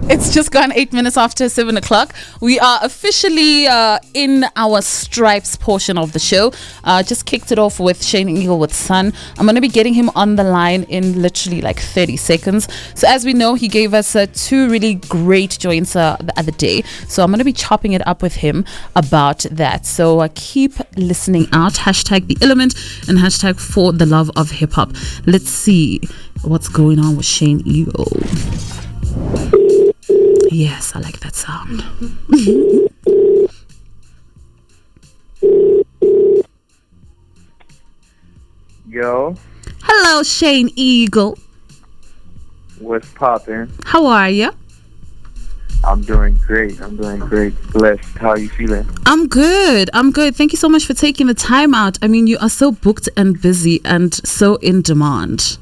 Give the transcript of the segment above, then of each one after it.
It's just gone 8 minutes after 7 o'clock. We are officially in our Stripes portion of the show. Just kicked it off with Shane Eagle with Sun. I'm going to be getting him on the line in literally like 30 seconds. So as we know, he gave us two really great joints the other day. So I'm going to be chopping it up with him about that. So keep listening out. Hashtag The Element and hashtag For the Love of Hip Hop. Let's see what's going on with Shane Eagle. Yes, I like that sound. Yo. Hello, Shane Eagle. What's poppin'? How are you? I'm doing great. Blessed. How are you feeling? I'm good. Thank you so much for taking the time out. I mean, you are so booked and busy and so in demand.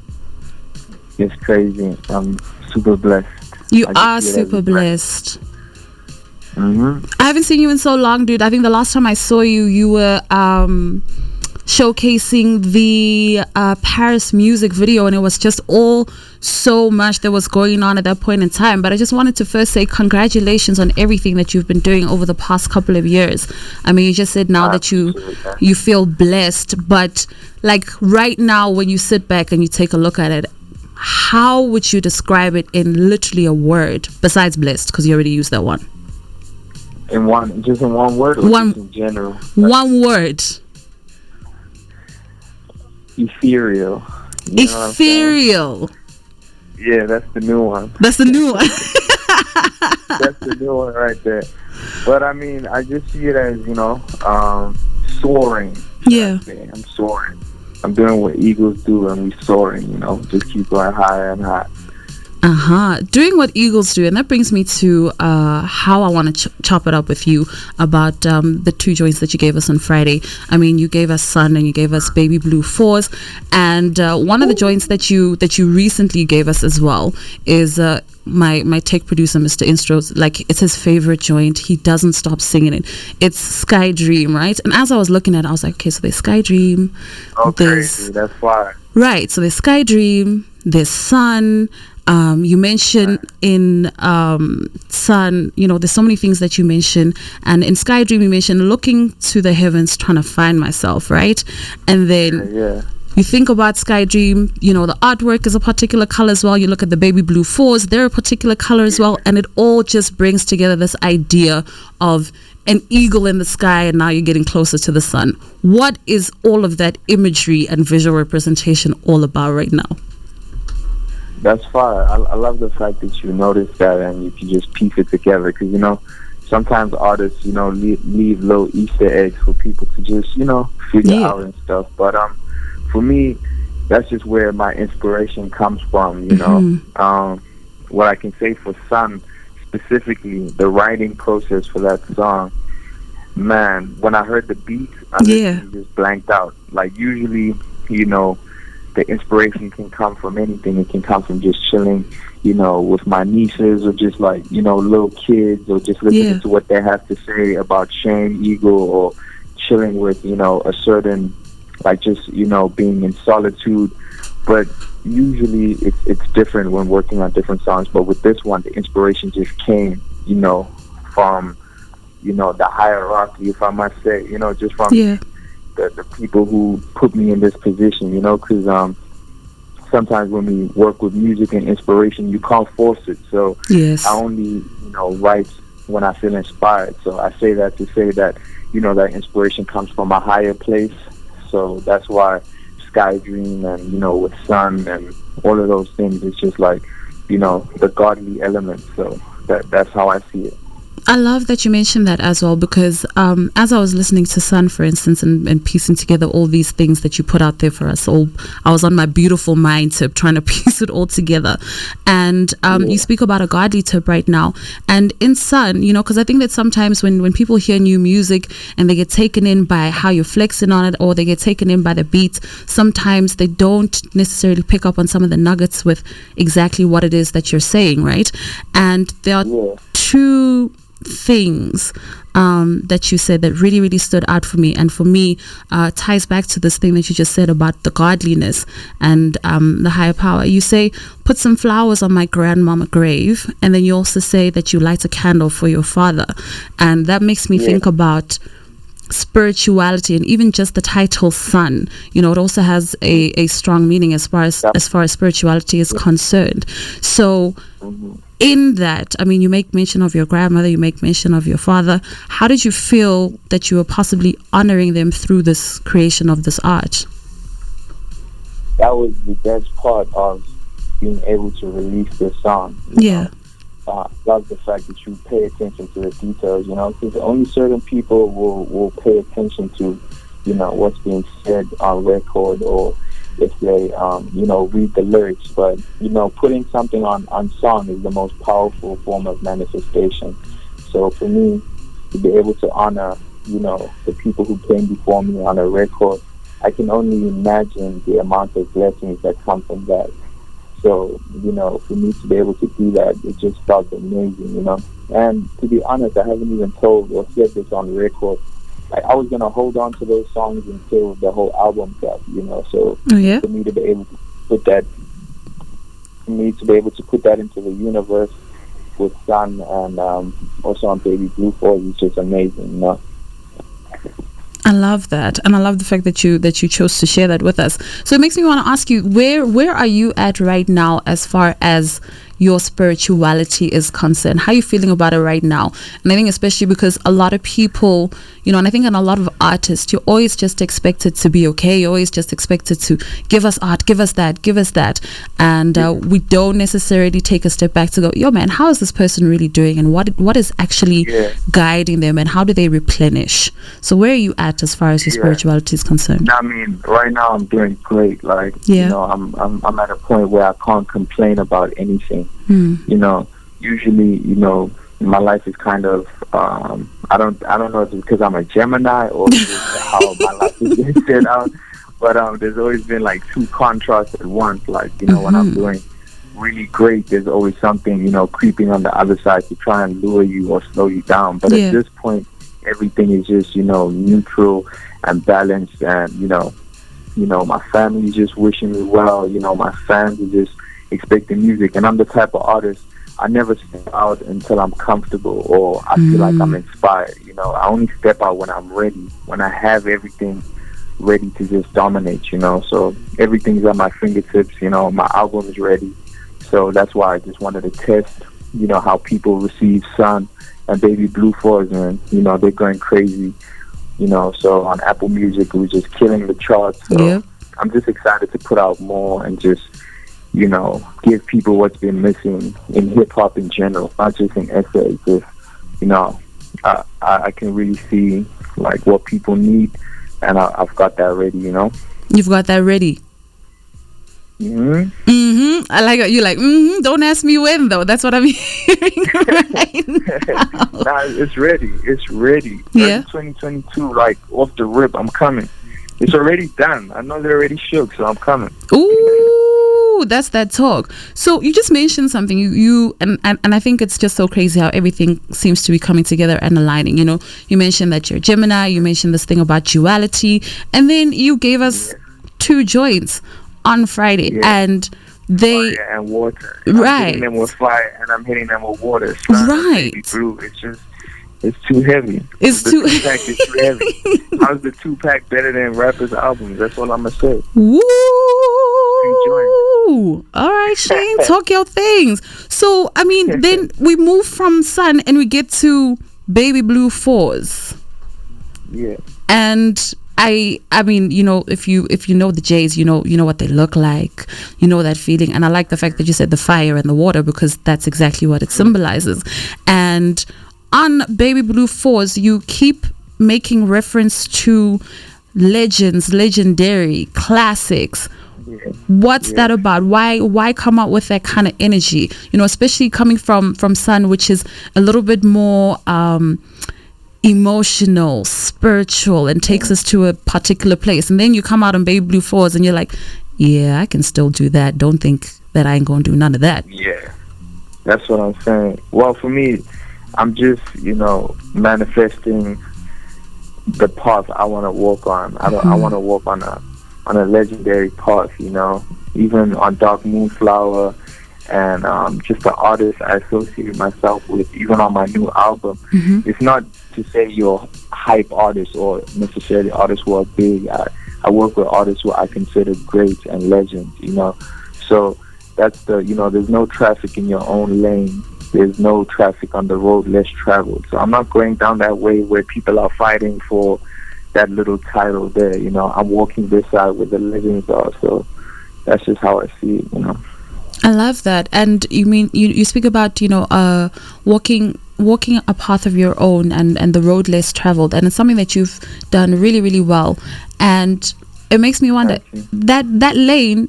It's crazy. I'm super blessed. You are super blessed. Mm-hmm. I haven't seen you in so long, dude. I think the last time I saw you, you were showcasing the Paris music video, and it was just all so much that was going on at that point in time. But I just wanted to first say congratulations on everything that you've been doing over the past couple of years. I mean, you just said now that you feel blessed, but like right now when you sit back and you take a look at it, how would you describe it in literally a word besides blessed, because you already used that one? In one word, or just in general? One word. Ethereal. Ethereal. Yeah, that's the new one. That's the new one. That's the new one right there. But I mean, I just see it as, soaring. Yeah. I'm soaring. I'm doing what eagles do, and we soaring, just keep going higher and higher. Doing what eagles do. And that brings me to how I want to chop it up with you about the two joints that you gave us on Friday. I mean, you gave us Sun and you gave us Baby Blue 4s, and one of the joints that you recently gave us as well is my tech producer, Mr. Instro's, like, it's his favorite joint. He doesn't stop singing it. It's Sky Dream, right? And as I was looking at it, I was like, okay, so there's Sky Dream. Okay, that's fire. Right, so there's Sky Dream, there's Sun. You mentioned in Sun, there's so many things that you mentioned, and in Sky Dream you mentioned looking to the heavens, trying to find myself, right? And then you think about Sky Dream, the artwork is a particular color as well. You look at the Baby Blue 4s, they're a particular color as well, and it all just brings together this idea of an eagle in the sky, and now you're getting closer to the sun. What is all of that imagery and visual representation all about right now? That's fire. I love the fact that you noticed that and you can just piece it together, because sometimes artists leave little Easter eggs for people to just figure out and stuff. But for me, that's just where my inspiration comes from. What I can say for Sun specifically, the writing process for that song, man, when I heard the beat, I just blanked out. Like, usually, the inspiration can come from anything. It can come from just chilling, with my nieces, or just like, little kids, or just listening to what they have to say about Shane Eagle, or chilling with, a certain, like, just, being in solitude. But usually it's different when working on different songs. But with this one, the inspiration just came, from, the hierarchy, if I must say, just from the people who put me in this position, because sometimes when we work with music and inspiration, you can't force it. So I only, write when I feel inspired. So I say that to say that, that inspiration comes from a higher place. So that's why Sky Dream and, with Sun and all of those things, it's just like, the godly element. So that's how I see it. I love that you mentioned that as well, because as I was listening to Sun, for instance, and piecing together all these things that you put out there for us all, I was on my beautiful mind tip trying to piece it all together. And you speak about a godly tip right now. And in Sun, because I think that sometimes when people hear new music and they get taken in by how you're flexing on it, or they get taken in by the beats, sometimes they don't necessarily pick up on some of the nuggets with exactly what it is that you're saying, right? And there are two things that you said that really, really stood out for me, and for me ties back to this thing that you just said about the godliness and the higher power. You say, put some flowers on my grandmama grave, and then you also say that you light a candle for your father, and that makes me think about spirituality, and even just the title son, it also has a strong meaning as far as spirituality is concerned. So in that, I mean, you make mention of your grandmother, you make mention of your father. How did you feel that you were possibly honoring them through this creation of this art? That was the best part of being able to release this song. Love the fact that you pay attention to the details, because only certain people will pay attention to, what's being said on record, or if they, read the lyrics. But, putting something on song is the most powerful form of manifestation. So for me, to be able to honor, the people who came before me on a record, I can only imagine the amount of blessings that come from that. So, for me to be able to do that, it just felt amazing, And to be honest, I haven't even told or said this on record. I was going to hold on to those songs until the whole album dropped, So for me to be able to put that, into the universe with Sun and also on Baby Blue Force is just amazing, I love that, and I love the fact that you chose to share that with us. So it makes me want to ask you, where are you at right now as far as your spirituality is concerned? How are you feeling about it right now? And I think especially because a lot of people, and I think in a lot of artists, you're always just expected to be okay. You're always just expected to give us art, give us that. And we don't necessarily take a step back to go, yo man, how is this person really doing? And what is actually guiding them? And how do they replenish? So where are you at as far as your spirituality is concerned? I mean, right now I'm doing great. I'm at a point where I can't complain about anything. Usually, my life is kind of I don't know if it's because I'm a Gemini or how my life is being set out, but there's always been like two contrasts at once. When I'm doing really great, there's always something creeping on the other side to try and lure you or slow you down. But at this point, everything is just neutral and balanced, and my family is just wishing me well. My fans are just expecting music, and I'm the type of artist, I never step out until I'm comfortable or I feel like I'm inspired. I only step out when I'm ready, when I have everything ready to just dominate. So everything's at my fingertips. My album is ready, so that's why I just wanted to test how people receive Sun and Baby Blue Force, and they're going crazy. So on Apple Music, we're just killing the charts. So I'm just excited to put out more and just give people what's been missing in hip-hop in general, not just in essays. Just, I can really see, what people need, and I've got that ready, You've got that ready? I like it. You're like, don't ask me when, though. That's what I'm hearing right now. Nah, it's ready. It's ready. 2022, off the rip, I'm coming. It's already done. I know they're already shook, so I'm coming. Ooh, that's that talk. So you just mentioned something. You and I think it's just so crazy how everything seems to be coming together and aligning. You mentioned that you're Gemini. You mentioned this thing about duality, and then you gave us two joints on Friday, and they fire and water. Right. I'm hitting them with fire, and I'm hitting them with water. Right. It's too heavy. It's too heavy. How's the 2-pack better than rappers' albums? That's all I'm gonna say. Woo! All right, Shane, talk your things. So, I mean, then we move from Sun and we get to Baby Blue Force. Yeah. And I mean, if you know the Jays, you know what they look like, that feeling. And I like the fact that you said the fire and the water, because that's exactly what it symbolizes. And on Baby Blue Force, you keep making reference to legends, legendary classics. What's that about? Why come out with that kind of energy? Especially coming from Sun, which is a little bit more emotional, spiritual, and takes us to a particular place. And then you come out on Baby Blue Force and you're like, yeah, I can still do that. Don't think that I ain't gonna do none of that. Yeah, that's what I'm saying. Well, for me, I'm just, manifesting the path I want to walk on. I want to walk on a legendary path, even on Dark Moonflower, and just the artists I associate myself with, even on my new album. It's not to say you're hype artists or necessarily artists who are big. I work with artists who I consider great and legends, So that's there's no traffic in your own lane. There's no traffic on the road less traveled. So I'm not going down that way where people are fighting for that little title there. I'm walking this side where the legends are. So that's just how I see it. I love that. And you mean you speak about walking a path of your own and the road less traveled, and it's something that you've done really, really well. And it makes me wonder that lane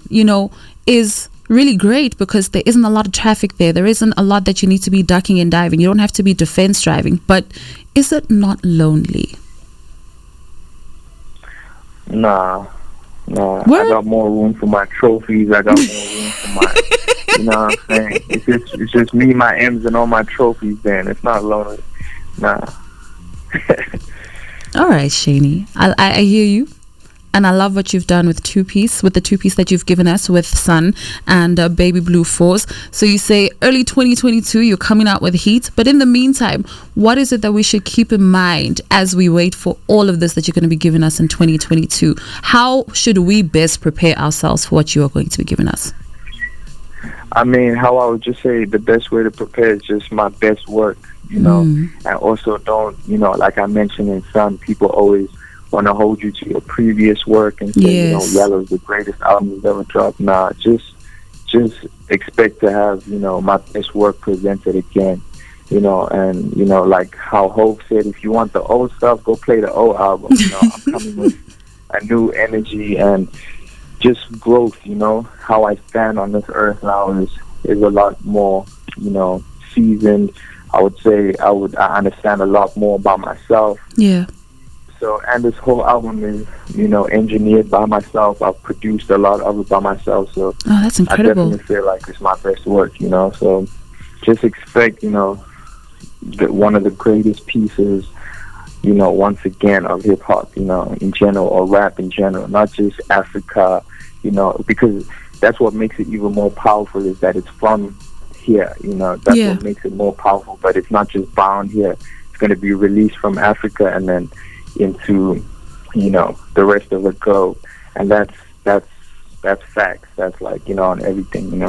is really great because there isn't a lot of traffic there isn't a lot that you need to be ducking and diving. You don't have to be defense driving. But is it not lonely? Nah. I got more room for my trophies. I got more room for my, you know what I'm saying? It's just me, my M's, and all my trophies. Then it's not lonely. Nah. All right, Shaney. I hear you, and I love what you've done with the two piece that you've given us with Sun and Baby Blue Force. So you say early 2022, you're coming out with heat. But in the meantime, what is it that we should keep in mind as we wait for all of this that you're going to be giving us in 2022? How should we best prepare ourselves for what you are going to be giving us? I mean, how I would just say the best way to prepare is just my best work, and also don't, like I mentioned in Sun, people always want to hold you to your previous work and say, Yellow's the greatest album you've ever dropped. Nah, just expect to have, my best work presented again, and, like how Hope said, if you want the old stuff, go play the old album. I'm coming with a new energy and just growth, how I stand on this earth now is a lot more, seasoned. I would say I understand a lot more about myself. Yeah. So, and this whole album is, engineered by myself. I've produced a lot of it by myself. So, that's incredible. I definitely feel like it's my best work, So, just expect, one of the greatest pieces, once again, of hip hop, in general, or rap in general, not just Africa, because that's what makes it even more powerful is that it's from here, That's what makes it more powerful. But it's not just bound here. It's going to be released from Africa and then into the rest of the globe, and that's facts. That's like on everything.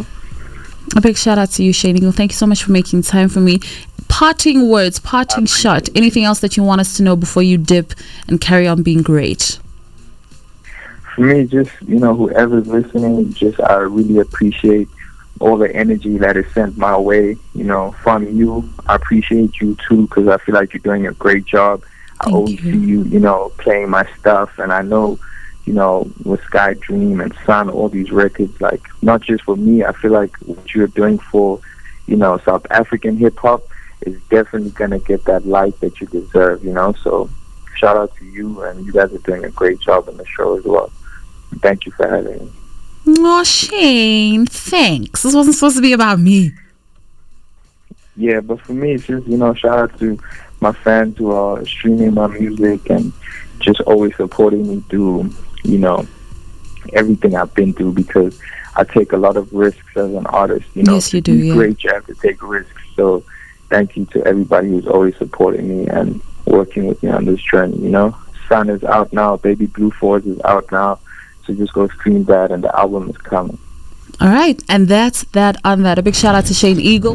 A big shout out to you, Shane Eagle. Thank you so much for making time for me. Parting words, parting shot. Anything else that you want us to know before you dip and carry on being great? For me, just whoever's listening, I really appreciate all the energy that is sent my way. From you, I appreciate you too because I feel like you're doing a great job. I always see you, playing my stuff, and I know, with Sky Dream and Sun, all these records, like, not just for me, I feel like what you're doing for, South African hip-hop is definitely going to get that light that you deserve, so shout out to you, and you guys are doing a great job on the show as well. Thank you for having me. Oh, Shane, thanks. This wasn't supposed to be about me. Yeah, but for me, it's just, shout out to my fans who are streaming my music and just always supporting me through, everything I've been through, because I take a lot of risks as an artist. Yes, you do. Great, you have to take risks. So thank you to everybody who's always supporting me and working with me on this journey. Sun is out now. Baby Blue Force is out now. So just go stream that, and the album is coming. All right, and that's that on that. A big shout out to Shane Eagle.